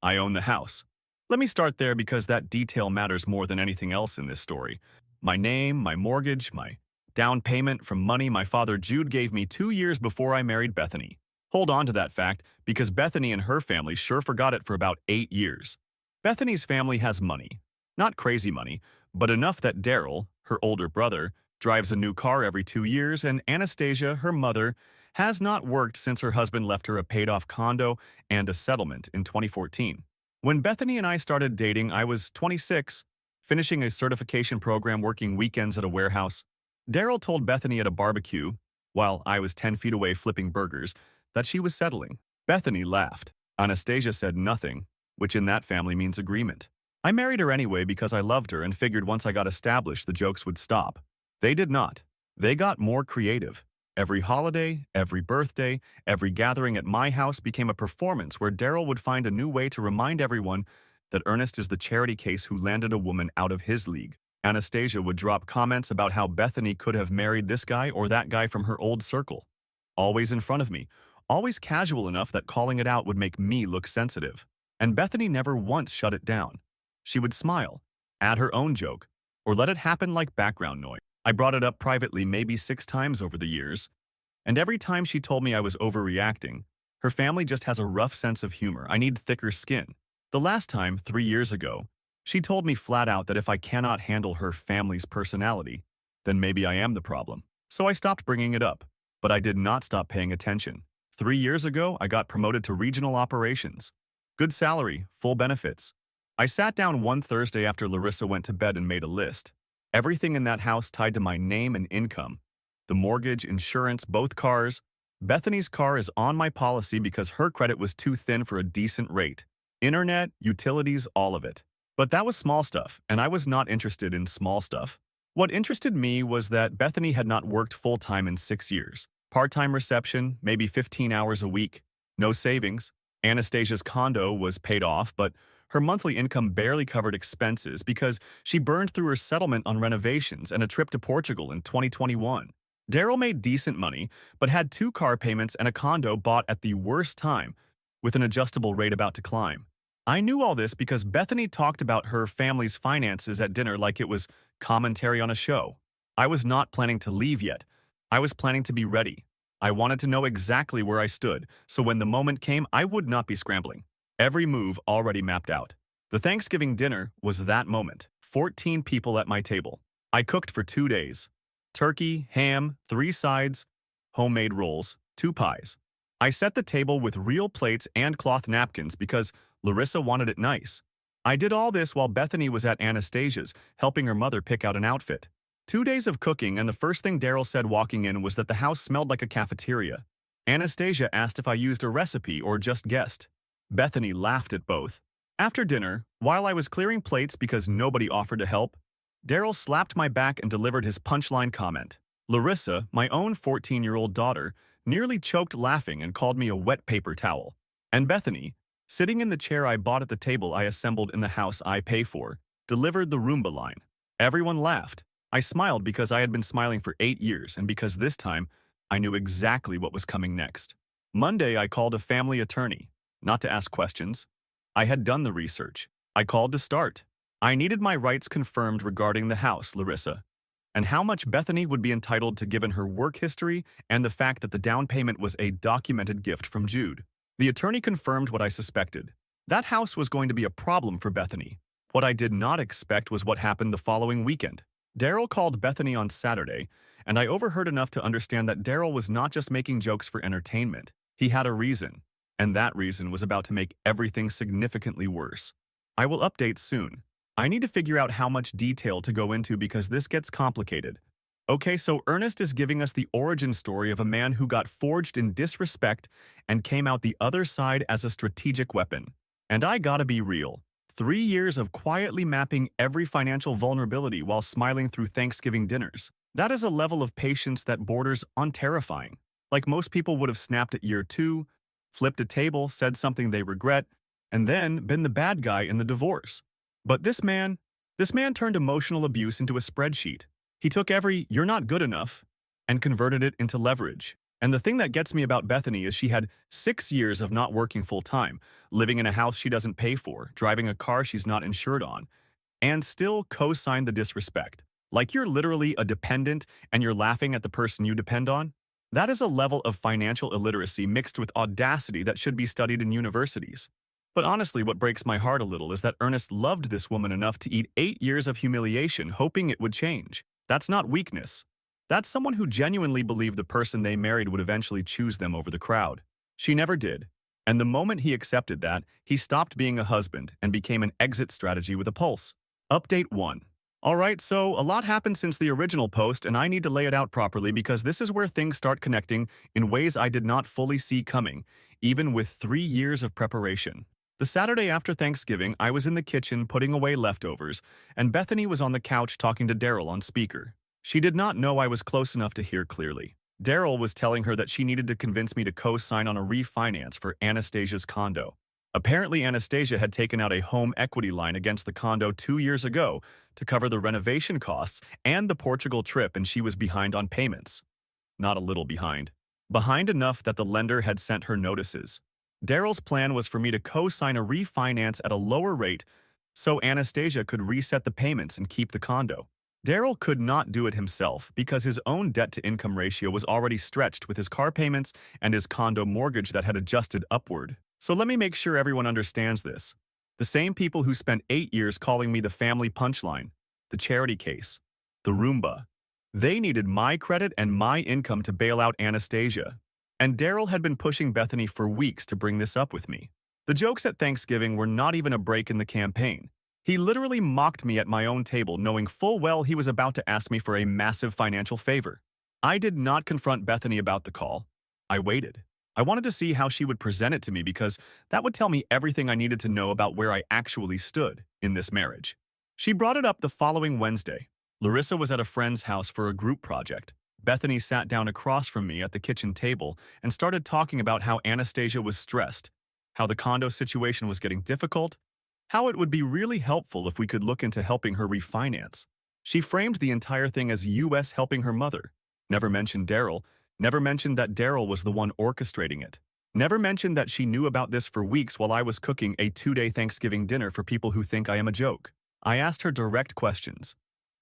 I own the house. Let me start there because that detail matters more than anything else in this story. My name, my mortgage, my down payment from money my father Jude gave me 2 years before I married Bethany. Hold on to that fact because Bethany and her family sure forgot it for about 8 years. Bethany's family has money. Not crazy money, but enough that Daryl, her older brother, drives a new car every 2 years, and Anastasia, her mother, has not worked since her husband left her a paid-off condo and a settlement in 2014. When Bethany and I started dating, I was 26, finishing a certification program working weekends at a warehouse. Daryl told Bethany at a barbecue, while I was 10 feet away flipping burgers, that she was settling. Bethany laughed. Anastasia said nothing, which in that family means agreement. I married her anyway because I loved her and figured once I got established the jokes would stop. They did not. They got more creative. Every holiday, every birthday, every gathering at my house became a performance where Daryl would find a new way to remind everyone that Ernest is the charity case who landed a woman out of his league. Anastasia would drop comments about how Bethany could have married this guy or that guy from her old circle. Always in front of me, always casual enough that calling it out would make me look sensitive. And Bethany never once shut it down. She would smile, add her own joke, or let it happen like background noise. I brought it up privately maybe 6 times over the years, and every time she told me I was overreacting, her family just has a rough sense of humor. I need thicker skin. The last time, 3 years ago, she told me flat out that if I cannot handle her family's personality, then maybe I am the problem. So I stopped bringing it up, but I did not stop paying attention. 3 years ago, I got promoted to regional operations. Good salary, full benefits. I sat down one Thursday after Larissa went to bed and made a list. Everything in that house tied to my name and income. The mortgage, insurance, both cars. Bethany's car is on my policy because her credit was too thin for a decent rate. Internet, utilities, all of it. But that was small stuff, and I was not interested in small stuff. What interested me was that Bethany had not worked full-time in 6 years. Part-time reception, maybe 15 hours a week. No savings. Anastasia's condo was paid off, but her monthly income barely covered expenses because she burned through her settlement on renovations and a trip to Portugal in 2021. Daryl made decent money, but had 2 car payments and a condo bought at the worst time, with an adjustable rate about to climb. I knew all this because Bethany talked about her family's finances at dinner like it was commentary on a show. I was not planning to leave yet. I was planning to be ready. I wanted to know exactly where I stood, so when the moment came, I would not be scrambling. Every move already mapped out. The Thanksgiving dinner was that moment. 14 people at my table. I cooked for 2 days. Turkey, ham, 3 sides, homemade rolls, 2 pies. I set the table with real plates and cloth napkins because Larissa wanted it nice. I did all this while Bethany was at Anastasia's, helping her mother pick out an outfit. 2 days of cooking, and the first thing Daryl said walking in was that the house smelled like a cafeteria. Anastasia asked if I used a recipe or just guessed. Bethany laughed at both. After dinner, while I was clearing plates because nobody offered to help, Daryl slapped my back and delivered his punchline comment. Larissa, my own 14-year-old daughter, nearly choked laughing and called me a wet paper towel. And Bethany, sitting in the chair I bought at the table I assembled in the house I pay for, delivered the Roomba line. Everyone laughed. I smiled because I had been smiling for 8 years and because this time, I knew exactly what was coming next. Monday, I called a family attorney, not to ask questions. I had done the research. I called to start. I needed my rights confirmed regarding the house, Larissa, and how much Bethany would be entitled to given her work history and the fact that the down payment was a documented gift from Jude. The attorney confirmed what I suspected. That house was going to be a problem for Bethany. What I did not expect was what happened the following weekend. Daryl called Bethany on Saturday, and I overheard enough to understand that Daryl was not just making jokes for entertainment. He had a reason, and that reason was about to make everything significantly worse. I will update soon. I need to figure out how much detail to go into because this gets complicated. Okay, so Ernest is giving us the origin story of a man who got forged in disrespect and came out the other side as a strategic weapon. And I gotta be real. 3 years of quietly mapping every financial vulnerability while smiling through Thanksgiving dinners. That is a level of patience that borders on terrifying. Like most people would have snapped at year 2, flipped a table, said something they regret, and then been the bad guy in the divorce. But this man turned emotional abuse into a spreadsheet. He took every "you're not good enough" and converted it into leverage. And the thing that gets me about Bethany is she had 6 years of not working full-time, living in a house she doesn't pay for, driving a car she's not insured on, and still co-signed the disrespect. Like you're literally a dependent and you're laughing at the person you depend on? That is a level of financial illiteracy mixed with audacity that should be studied in universities. But honestly, what breaks my heart a little is that Ernest loved this woman enough to eat 8 years of humiliation hoping it would change. That's not weakness. That's someone who genuinely believed the person they married would eventually choose them over the crowd. She never did. And the moment he accepted that, he stopped being a husband and became an exit strategy with a pulse. Update 1. Alright, so a lot happened since the original post and I need to lay it out properly because this is where things start connecting in ways I did not fully see coming, even with 3 years of preparation. The Saturday after Thanksgiving, I was in the kitchen putting away leftovers, and Bethany was on the couch talking to Daryl on speaker. She did not know I was close enough to hear clearly. Daryl was telling her that she needed to convince me to co-sign on a refinance for Anastasia's condo. Apparently, Anastasia had taken out a home equity line against the condo 2 years ago to cover the renovation costs and the Portugal trip, and she was behind on payments. Not a little behind. Behind enough that the lender had sent her notices. Daryl's plan was for me to co-sign a refinance at a lower rate so Anastasia could reset the payments and keep the condo. Daryl could not do it himself because his own debt-to-income ratio was already stretched with his car payments and his condo mortgage that had adjusted upward. So let me make sure everyone understands this. The same people who spent 8 years calling me the family punchline, the charity case, the Roomba, they needed my credit and my income to bail out Anastasia. And Daryl had been pushing Bethany for weeks to bring this up with me. The jokes at Thanksgiving were not even a break in the campaign. He literally mocked me at my own table, knowing full well he was about to ask me for a massive financial favor. I did not confront Bethany about the call. I waited. I wanted to see how she would present it to me because that would tell me everything I needed to know about where I actually stood in this marriage. She brought it up the following Wednesday. Larissa was at a friend's house for a group project. Bethany sat down across from me at the kitchen table and started talking about how Anastasia was stressed, how the condo situation was getting difficult, how it would be really helpful if we could look into helping her refinance. She framed the entire thing as US helping her mother. Never mentioned Daryl, never mentioned that Daryl was the one orchestrating it. Never mentioned that she knew about this for weeks while I was cooking a 2-day Thanksgiving dinner for people who think I am a joke. I asked her direct questions.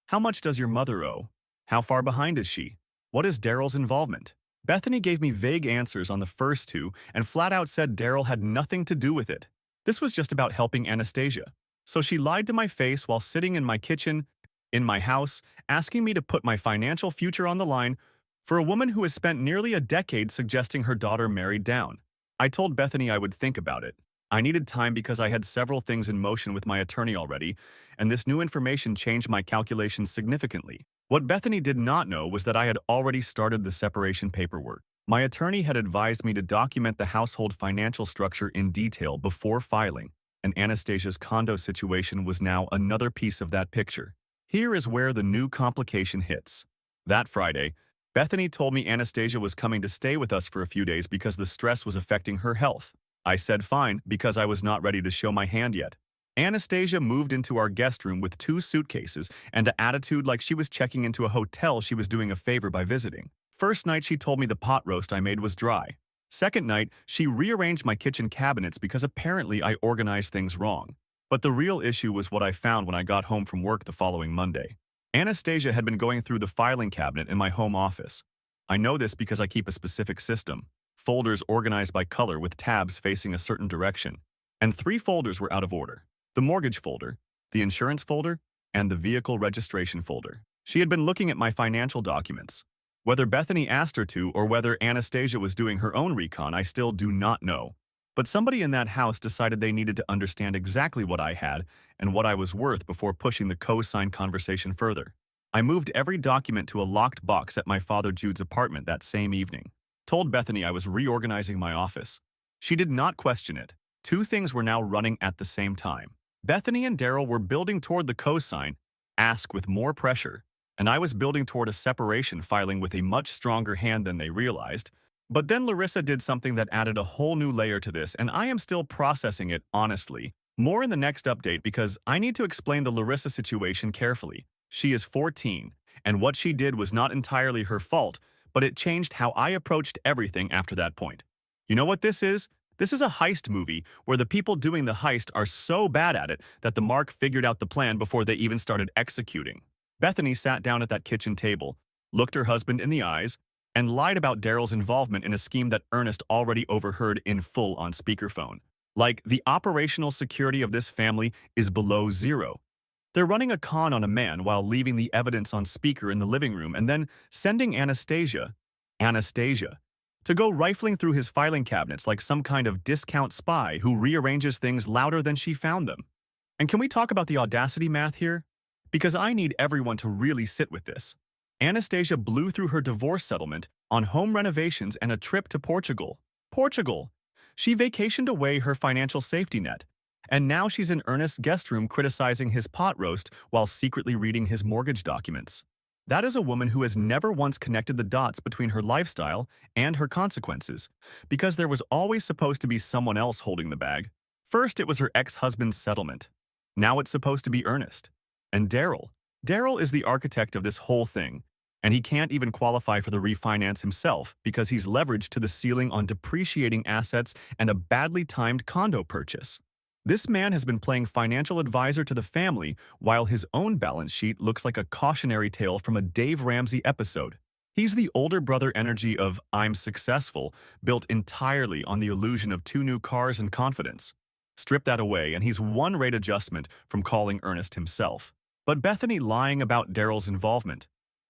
How much does your mother owe? How far behind is she? What is Daryl's involvement? Bethany gave me vague answers on the first two and flat out said Daryl had nothing to do with it. This was just about helping Anastasia. So she lied to my face while sitting in my kitchen, in my house, asking me to put my financial future on the line for a woman who has spent nearly a decade suggesting her daughter married down. I told Bethany I would think about it. I needed time because I had several things in motion with my attorney already, and this new information changed my calculations significantly. What Bethany did not know was that I had already started the separation paperwork. My attorney had advised me to document the household financial structure in detail before filing, and Anastasia's condo situation was now another piece of that picture. Here is where the new complication hits. That Friday, Bethany told me Anastasia was coming to stay with us for a few days because the stress was affecting her health. I said fine because I was not ready to show my hand yet. Anastasia moved into our guest room with 2 suitcases and an attitude like she was checking into a hotel she was doing a favor by visiting. First night she told me the pot roast I made was dry. Second night, she rearranged my kitchen cabinets because apparently I organized things wrong. But the real issue was what I found when I got home from work the following Monday. Anastasia had been going through the filing cabinet in my home office. I know this because I keep a specific system. Folders organized by color with tabs facing a certain direction. And 3 folders were out of order. The mortgage folder, the insurance folder, and the vehicle registration folder. She had been looking at my financial documents. Whether Bethany asked her to or whether Anastasia was doing her own recon, I still do not know. But somebody in that house decided they needed to understand exactly what I had and what I was worth before pushing the co-sign conversation further. I moved every document to a locked box at my father Jude's apartment that same evening. Told Bethany I was reorganizing my office. She did not question it. 2 things were now running at the same time. Bethany and Daryl were building toward the cosign, ask with more pressure, and I was building toward a separation filing with a much stronger hand than they realized. But then Larissa did something that added a whole new layer to this, and I am still processing it, honestly. More in the next update because I need to explain the Larissa situation carefully. She is 14, and what she did was not entirely her fault, but it changed how I approached everything after that point. You know what this is? This is a heist movie where the people doing the heist are so bad at it that the mark figured out the plan before they even started executing. Bethany sat down at that kitchen table, looked her husband in the eyes, and lied about Daryl's involvement in a scheme that Ernest already overheard in full on speakerphone. Like, the operational security of this family is below zero. They're running a con on a man while leaving the evidence on speaker in the living room and then sending Anastasia, to go rifling through his filing cabinets like some kind of discount spy who rearranges things louder than she found them. And can we talk about the audacity math here? Because I need everyone to really sit with this. Anastasia blew through her divorce settlement on home renovations and a trip to Portugal. Portugal! She vacationed away her financial safety net. And now she's in Ernest's guest room criticizing his pot roast while secretly reading his mortgage documents. That is a woman who has never once connected the dots between her lifestyle and her consequences, because there was always supposed to be someone else holding the bag. First, it was her ex-husband's settlement. Now it's supposed to be Ernest. And Daryl. Daryl is the architect of this whole thing, and he can't even qualify for the refinance himself because he's leveraged to the ceiling on depreciating assets and a badly timed condo purchase. This man has been playing financial advisor to the family while his own balance sheet looks like a cautionary tale from a Dave Ramsey episode. He's the older brother energy of "I'm successful," built entirely on the illusion of 2 new cars and confidence. Strip that away and he's one rate adjustment from calling Ernest himself. But Bethany lying about Daryl's involvement.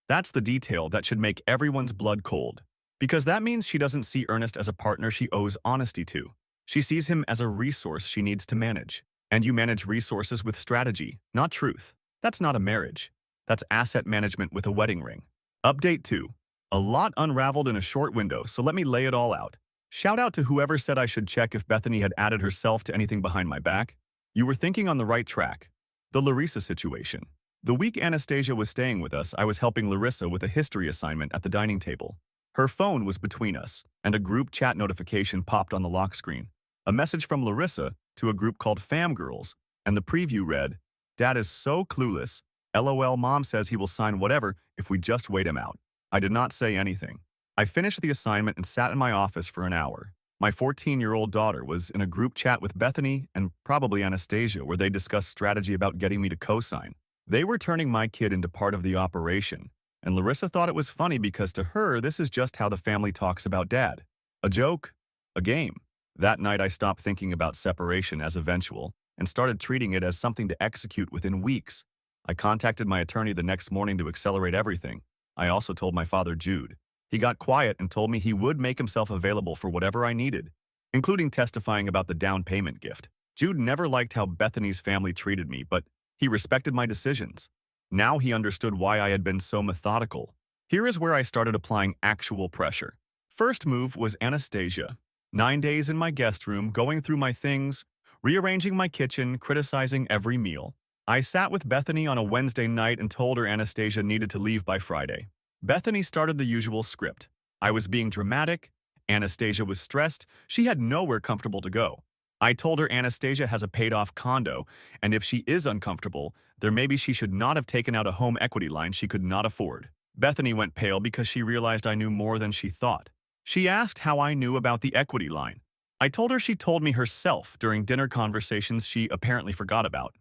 That's the detail that should make everyone's blood cold. Because that means she doesn't see Ernest as a partner she owes honesty to. She sees him as a resource she needs to manage. And you manage resources with strategy, not truth. That's not a marriage. That's asset management with a wedding ring. Update 2. A lot unraveled in a short window, so let me lay it all out. Shout out to whoever said I should check if Bethany had added herself to anything behind my back. You were thinking on the right track. The Larissa situation. The week Anastasia was staying with us, I was helping Larissa with a history assignment at the dining table. Her phone was between us, and a group chat notification popped on the lock screen. A message from Larissa to a group called Fam Girls, and the preview read, "Dad is so clueless. LOL, Mom says he will sign whatever if we just wait him out." I did not say anything. I finished the assignment and sat in my office for an hour. My 14-year-old daughter was in a group chat with Bethany and probably Anastasia where they discussed strategy about getting me to co-sign. They were turning my kid into part of the operation, and Larissa thought it was funny because to her, this is just how the family talks about Dad. A joke, a game. That night, I stopped thinking about separation as eventual and started treating it as something to execute within weeks. I contacted my attorney the next morning to accelerate everything. I also told my father, Jude. He got quiet and told me he would make himself available for whatever I needed, including testifying about the down payment gift. Jude never liked how Bethany's family treated me, but he respected my decisions. Now he understood why I had been so methodical. Here is where I started applying actual pressure. First move was Anastasia. 9 days in my guest room, going through my things, rearranging my kitchen, criticizing every meal. I sat with Bethany on a Wednesday night and told her Anastasia needed to leave by Friday. Bethany started the usual script. I was being dramatic. Anastasia was stressed. She had nowhere comfortable to go. I told her Anastasia has a paid-off condo, and if she is uncomfortable, then maybe she should not have taken out a home equity line she could not afford. Bethany went pale because she realized I knew more than she thought. She asked how I knew about the equity line. I told her she told me herself during dinner conversations she apparently forgot about,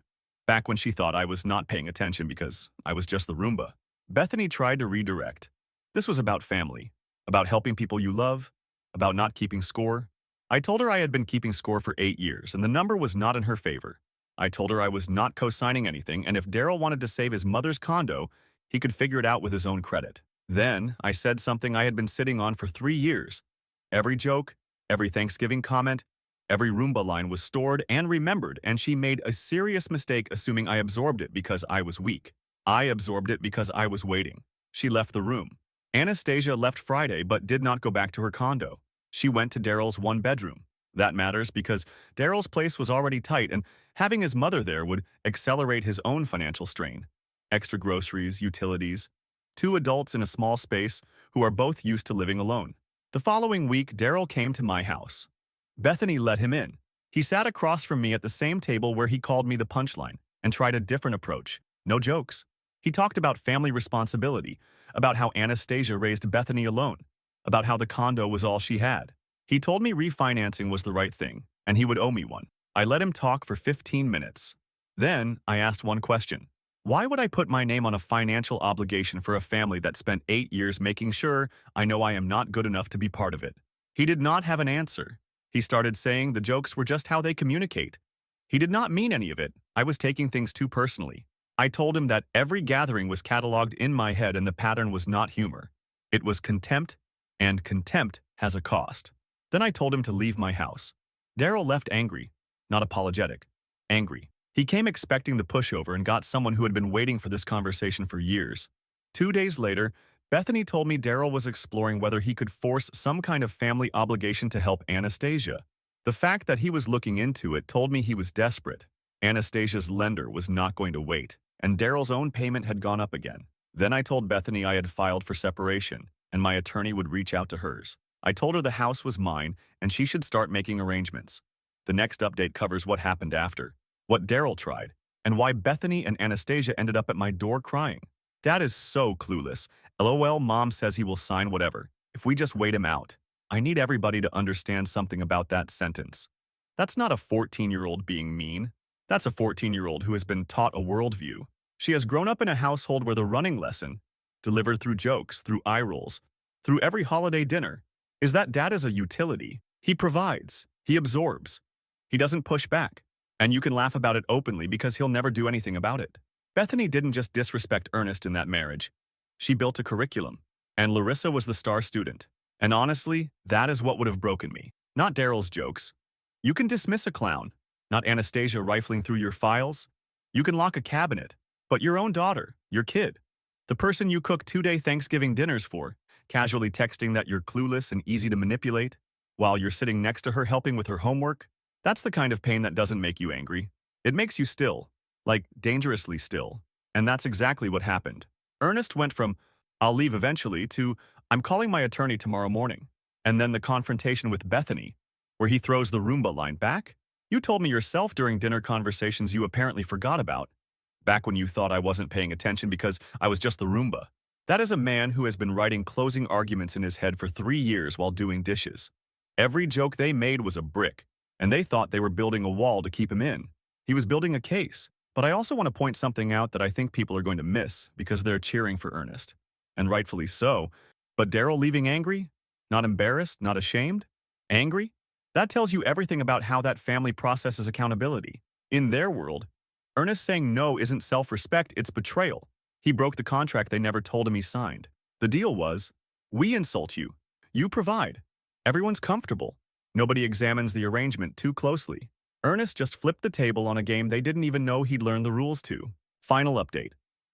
back when she thought I was not paying attention because I was just the Roomba. Bethany tried to redirect. This was about family, about helping people you love, about not keeping score. I told her I had been keeping score for 8 years, and the number was not in her favor. I told her I was not co-signing anything, and if Daryl wanted to save his mother's condo, he could figure it out with his own credit. Then, I said something I had been sitting on for 3 years. Every joke, every Thanksgiving comment, every Roomba line was stored and remembered, and she made a serious mistake assuming I absorbed it because I was weak. I absorbed it because I was waiting. She left the room. Anastasia left Friday but did not go back to her condo. She went to Daryl's one-bedroom. That matters because Daryl's place was already tight, and having his mother there would accelerate his own financial strain. Extra groceries, utilities. 2 adults in a small space who are both used to living alone. The following week, Daryl came to my house. Bethany let him in. He sat across from me at the same table where he called me the punchline and tried a different approach. No jokes. He talked about family responsibility, about how Anastasia raised Bethany alone, about how the condo was all she had. He told me refinancing was the right thing, and he would owe me one. I let him talk for 15 minutes. Then, I asked one question. Why would I put my name on a financial obligation for a family that spent 8 years making sure I know I am not good enough to be part of it? He did not have an answer. He started saying the jokes were just how they communicate. He did not mean any of it. I was taking things too personally. I told him that every gathering was cataloged in my head and the pattern was not humor. It was contempt, and contempt has a cost. Then I told him to leave my house. Daryl left angry, not apologetic, angry. He came expecting the pushover and got someone who had been waiting for this conversation for years. 2 days later, Bethany told me Daryl was exploring whether he could force some kind of family obligation to help Anastasia. The fact that he was looking into it told me he was desperate. Anastasia's lender was not going to wait, and Daryl's own payment had gone up again. Then I told Bethany I had filed for separation, and my attorney would reach out to hers. I told her the house was mine, and she should start making arrangements. The next update covers what happened after, what Daryl tried, and why Bethany and Anastasia ended up at my door crying. Dad is so clueless. LOL, Mom says he will sign whatever, if we just wait him out. I need everybody to understand something about that sentence. That's not a 14-year-old being mean. That's a 14-year-old who has been taught a worldview. She has grown up in a household where the running lesson, delivered through jokes, through eye rolls, through every holiday dinner, is that Dad is a utility. He provides. He absorbs. He doesn't push back. And you can laugh about it openly because he'll never do anything about it. Bethany didn't just disrespect Ernest in that marriage. She built a curriculum, and Larissa was the star student. And honestly, that is what would have broken me. Not Daryl's jokes. You can dismiss a clown, not Anastasia rifling through your files. You can lock a cabinet, but your own daughter, your kid, the person you cook 2-day Thanksgiving dinners for, casually texting that you're clueless and easy to manipulate, while you're sitting next to her helping with her homework, that's the kind of pain that doesn't make you angry. It makes you still, like dangerously still. And that's exactly what happened. Ernest went from, I'll leave eventually, to, I'm calling my attorney tomorrow morning. And then the confrontation with Bethany, where he throws the Roomba line back. You told me yourself during dinner conversations you apparently forgot about, back when you thought I wasn't paying attention because I was just the Roomba. That is a man who has been writing closing arguments in his head for 3 years while doing dishes. Every joke they made was a brick, and they thought they were building a wall to keep him in. He was building a case. But I also want to point something out that I think people are going to miss because they're cheering for Ernest. And rightfully so. But Daryl leaving angry? Not embarrassed? Not ashamed? Angry? That tells you everything about how that family processes accountability. In their world, Ernest saying no isn't self-respect, it's betrayal. He broke the contract they never told him he signed. The deal was, we insult you. You provide. Everyone's comfortable. Nobody examines the arrangement too closely. Ernest just flipped the table on a game they didn't even know he'd learned the rules to. Final update.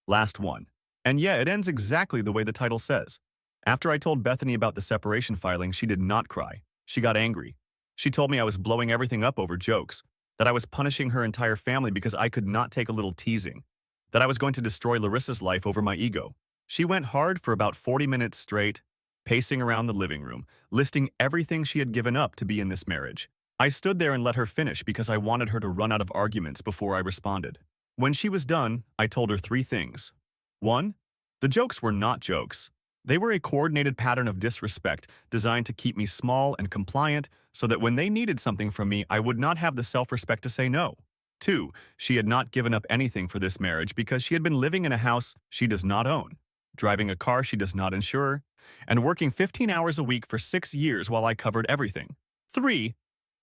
Last one. And yeah, it ends exactly the way the title says. After I told Bethany about the separation filing, she did not cry. She got angry. She told me I was blowing everything up over jokes, that I was punishing her entire family because I could not take a little teasing, that I was going to destroy Larissa's life over my ego. She went hard for about 40 minutes straight, pacing around the living room, listing everything she had given up to be in this marriage. I stood there and let her finish because I wanted her to run out of arguments before I responded. When she was done, I told her 3 things. 1. The jokes were not jokes. They were a coordinated pattern of disrespect designed to keep me small and compliant so that when they needed something from me, I would not have the self-respect to say no. 2. She had not given up anything for this marriage because she had been living in a house she does not own, driving a car she does not insure, and working 15 hours a week for 6 years while I covered everything. 3.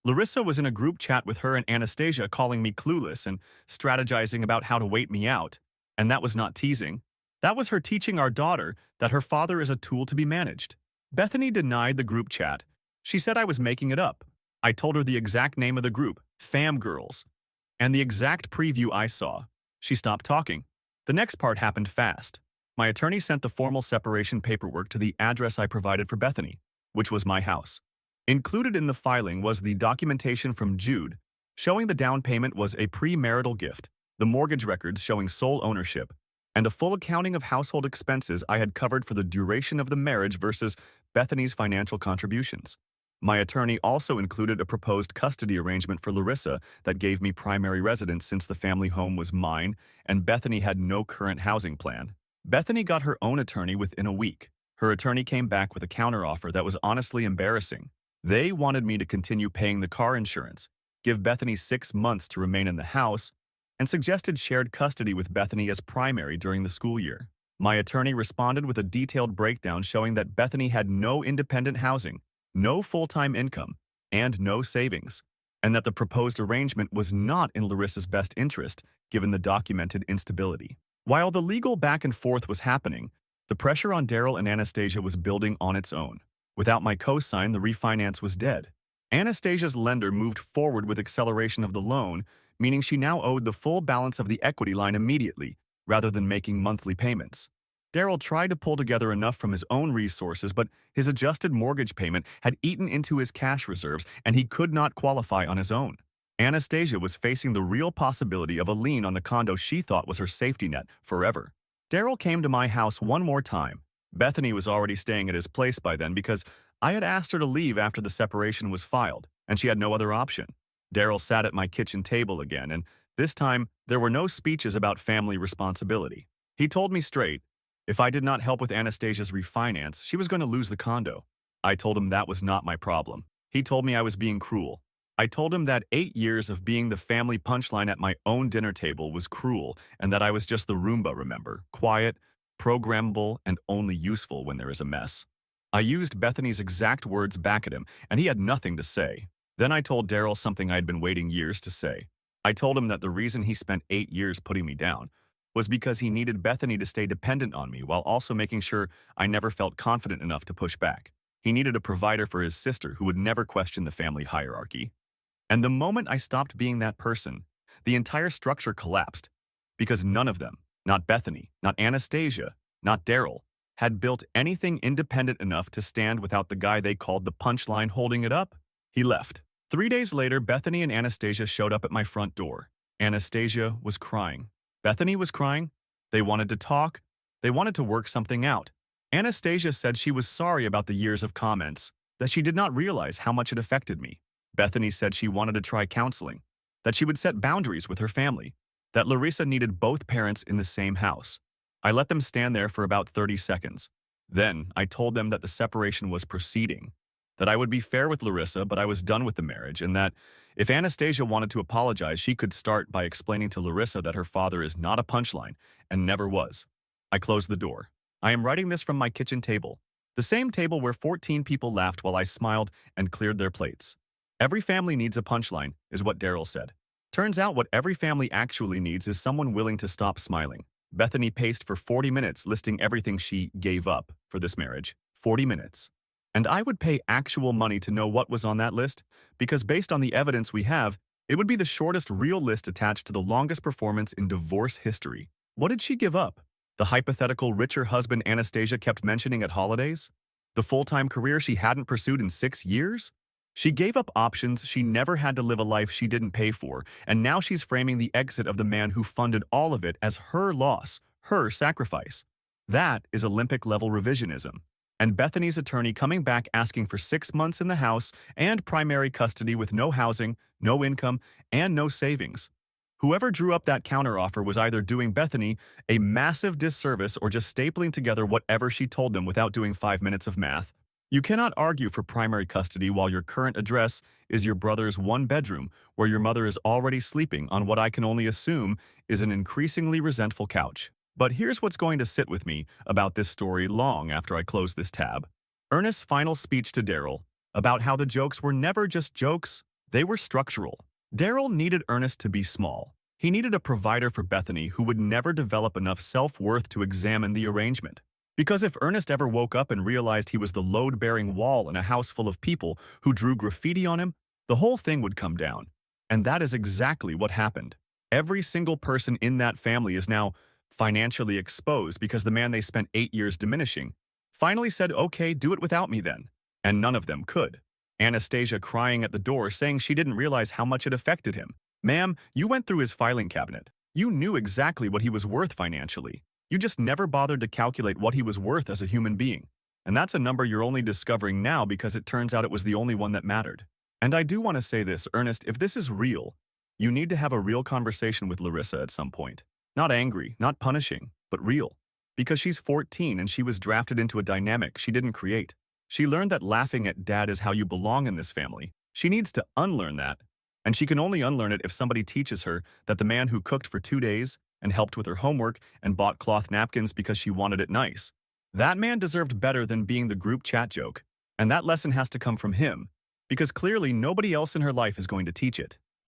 Larissa was in a group chat with her and Anastasia calling me clueless and strategizing about how to wait me out, and that was not teasing. That was her teaching our daughter that her father is a tool to be managed. Bethany denied the group chat. She said I was making it up. I told her the exact name of the group, Fam Girls, and the exact preview I saw. She stopped talking. The next part happened fast. My attorney sent the formal separation paperwork to the address I provided for Bethany, which was my house. Included in the filing was the documentation from Jude, showing the down payment was a premarital gift, the mortgage records showing sole ownership, and a full accounting of household expenses I had covered for the duration of the marriage versus Bethany's financial contributions. My attorney also included a proposed custody arrangement for Larissa that gave me primary residence since the family home was mine and Bethany had no current housing plan. Bethany got her own attorney within a week. Her attorney came back with a counteroffer that was honestly embarrassing. They wanted me to continue paying the car insurance, give Bethany 6 months to remain in the house, and suggested shared custody with Bethany as primary during the school year. My attorney responded with a detailed breakdown showing that Bethany had no independent housing, no full-time income, and no savings, and that the proposed arrangement was not in Larissa's best interest given the documented instability. While the legal back and forth was happening, the pressure on Daryl and Anastasia was building on its own. Without my cosign, the refinance was dead. Anastasia's lender moved forward with acceleration of the loan, meaning she now owed the full balance of the equity line immediately, rather than making monthly payments. Daryl tried to pull together enough from his own resources, but his adjusted mortgage payment had eaten into his cash reserves and he could not qualify on his own. Anastasia was facing the real possibility of a lien on the condo she thought was her safety net forever. Daryl came to my house one more time. Bethany was already staying at his place by then because I had asked her to leave after the separation was filed, and she had no other option. Daryl sat at my kitchen table again, and this time there were no speeches about family responsibility. He told me straight, if I did not help with Anastasia's refinance, she was going to lose the condo. I told him that was not my problem. He told me I was being cruel. I told him that 8 years of being the family punchline at my own dinner table was cruel and that I was just the Roomba, remember? Quiet, programmable, and only useful when there is a mess. I used Bethany's exact words back at him, and he had nothing to say. Then I told Daryl something I had been waiting years to say. I told him that the reason he spent 8 years putting me down was because he needed Bethany to stay dependent on me while also making sure I never felt confident enough to push back. He needed a provider for his sister who would never question the family hierarchy. And the moment I stopped being that person, the entire structure collapsed because none of them, not Bethany, not Anastasia, not Daryl, had built anything independent enough to stand without the guy they called the punchline holding it up. He left. 3 days later, Bethany and Anastasia showed up at my front door. Anastasia was crying. Bethany was crying. They wanted to talk. They wanted to work something out. Anastasia said she was sorry about the years of comments, that she did not realize how much it affected me. Bethany said she wanted to try counseling, that she would set boundaries with her family, that Larissa needed both parents in the same house. I let them stand there for about 30 seconds. Then I told them that the separation was proceeding, that I would be fair with Larissa, but I was done with the marriage, and that if Anastasia wanted to apologize, she could start by explaining to Larissa that her father is not a punchline and never was. I closed the door. I am writing this from my kitchen table, the same table where 14 people laughed while I smiled and cleared their plates. Every family needs a punchline, is what Daryl said. Turns out what every family actually needs is someone willing to stop smiling. Bethany paced for 40 minutes listing everything she gave up for this marriage. 40 minutes. And I would pay actual money to know what was on that list, because based on the evidence we have, it would be the shortest real list attached to the longest performance in divorce history. What did she give up? The hypothetical richer husband Anastasia kept mentioning at holidays? The full-time career she hadn't pursued in 6 years? She gave up options she never had to live a life she didn't pay for, and now she's framing the exit of the man who funded all of it as her loss, her sacrifice. That is Olympic-level revisionism. And Bethany's attorney coming back asking for 6 months in the house and primary custody with no housing, no income, and no savings. Whoever drew up that counteroffer was either doing Bethany a massive disservice or just stapling together whatever she told them without doing 5 minutes of math. You cannot argue for primary custody while your current address is your brother's one-bedroom where your mother is already sleeping on what I can only assume is an increasingly resentful couch. But here's what's going to sit with me about this story long after I close this tab. Ernest's final speech to Daryl about how the jokes were never just jokes, they were structural. Daryl needed Ernest to be small. He needed a provider for Bethany who would never develop enough self-worth to examine the arrangement. Because if Ernest ever woke up and realized he was the load-bearing wall in a house full of people who drew graffiti on him, the whole thing would come down. And that is exactly what happened. Every single person in that family is now financially exposed because the man they spent 8 years diminishing finally said, okay, do it without me then. And none of them could. Anastasia crying at the door saying she didn't realize how much it affected him. Ma'am, you went through his filing cabinet. You knew exactly what he was worth financially. You just never bothered to calculate what he was worth as a human being. And that's a number you're only discovering now because it turns out it was the only one that mattered. And I do want to say this, Ernest, if this is real, you need to have a real conversation with Larissa at some point. Not angry, not punishing, but real. Because she's 14 and she was drafted into a dynamic she didn't create. She learned that laughing at dad is how you belong in this family. She needs to unlearn that. And she can only unlearn it if somebody teaches her that the man who cooked for 2 days and helped with her homework and bought cloth napkins because she wanted it nice, that man deserved better than being the group chat joke. And that lesson has to come from him, because clearly nobody else in her life is going to teach it.